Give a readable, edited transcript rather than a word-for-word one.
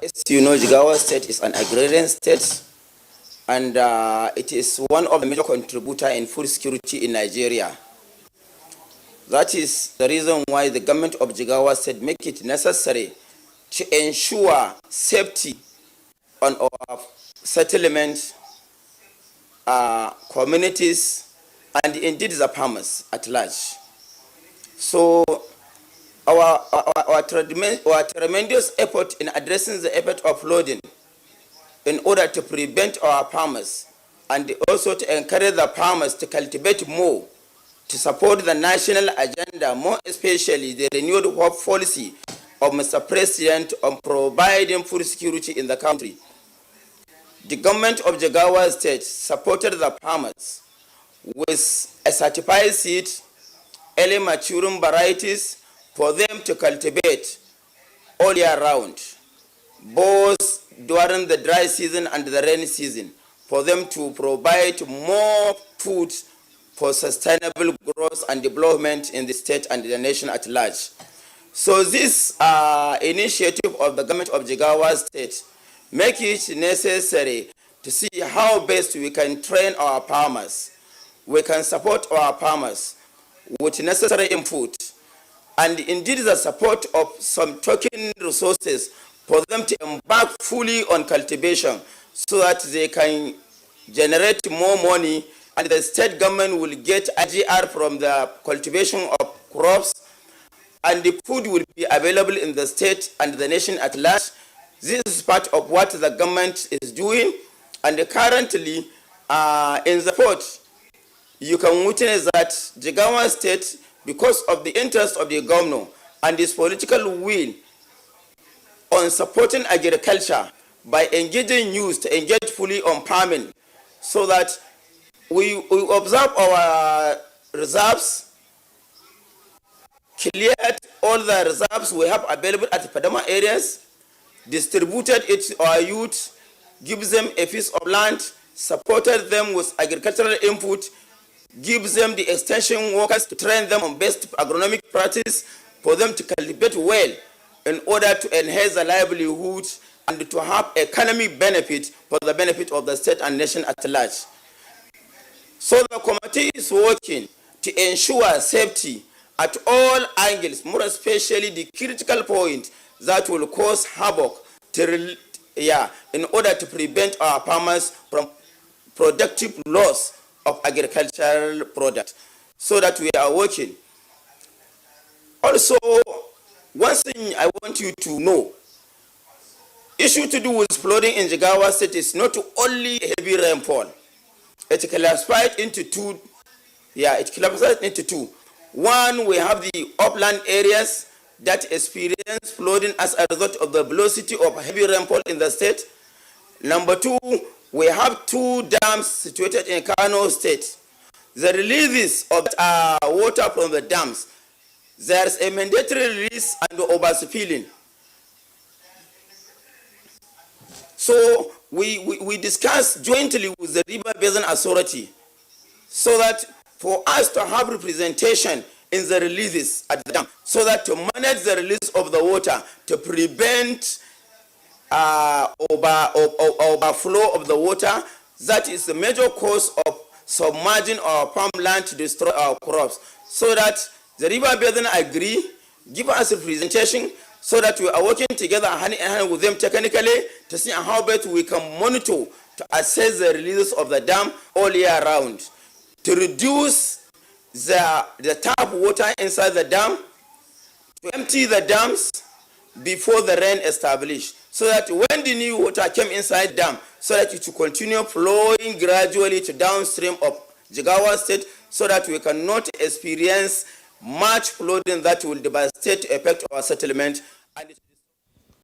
As you know, Jigawa state is an agrarian state, and it is one of the major contributors in food security in Nigeria. That is the reason why the government of Jigawa state make it necessary to ensure safety on our settlements, communities, and indeed the farmers at large. So our tremendous effort in addressing the effort of flooding in order to prevent our farmers and also to encourage the farmers to cultivate more, to support the national agenda, more especially the renewed hope policy of Mr. President on providing food security in the country. The government of Jigawa state supported the farmers with a certified seed, early maturing varieties for them to cultivate all year round, both during the dry season and the rainy season, for them to provide more food for sustainable growth and development in the state and the nation at large. So this initiative of the government of Jigawa state make it necessary to see how best we can train our farmers, we can support our farmers with necessary input, and indeed the support of some token resources for them to embark fully on cultivation so that they can generate more money and the state government will get IGR from the cultivation of crops and the food will be available in the state and the nation at large. This is part of what the government is doing, and currently in the port you can witness that Jigawa state, because of the interest of the governor and his political will on supporting agriculture by engaging youth to engage fully on farming, so that we observe our reserves, cleared all the reserves we have available at the Padama areas, distributed it to our youth, gives them a piece of land, supported them with agricultural input, gives them the extension workers to train them on best agronomic practice for them to cultivate well in order to enhance the livelihood and to have economic benefit for the benefit of the state and nation at large. So the committee is working to ensure safety at all angles, more especially the critical point that will cause havoc in order to prevent our farmers from productive loss of agricultural product, so that we are working. Also, one thing I want you to know, issue to do with flooding in Jigawa state is not only heavy rainfall. It classified into two. One, we have the upland areas that experience flooding as a result of the velocity of heavy rainfall in the state. Number two, we have two dams situated in Kano state. The releases of water from the dams, there's a mandatory release and overspilling. So we discussed jointly with the River Basin Authority so that for us to have representation in the releases at the dam, so that to manage the release of the water to prevent overflow of the water, that is the major cause of submerging our farmland to destroy our crops. So that the River Basin agree, give us a presentation, so that we are working together hand in hand with them technically to see how best we can monitor to assess the release of the dam all year round, to reduce the tap water inside the dam, to empty the dams before the rain established, so that when the new water came inside the dam, so that it will continue flowing gradually to downstream of Jigawa state, so that we cannot experience much flooding that will devastate affect our settlement. And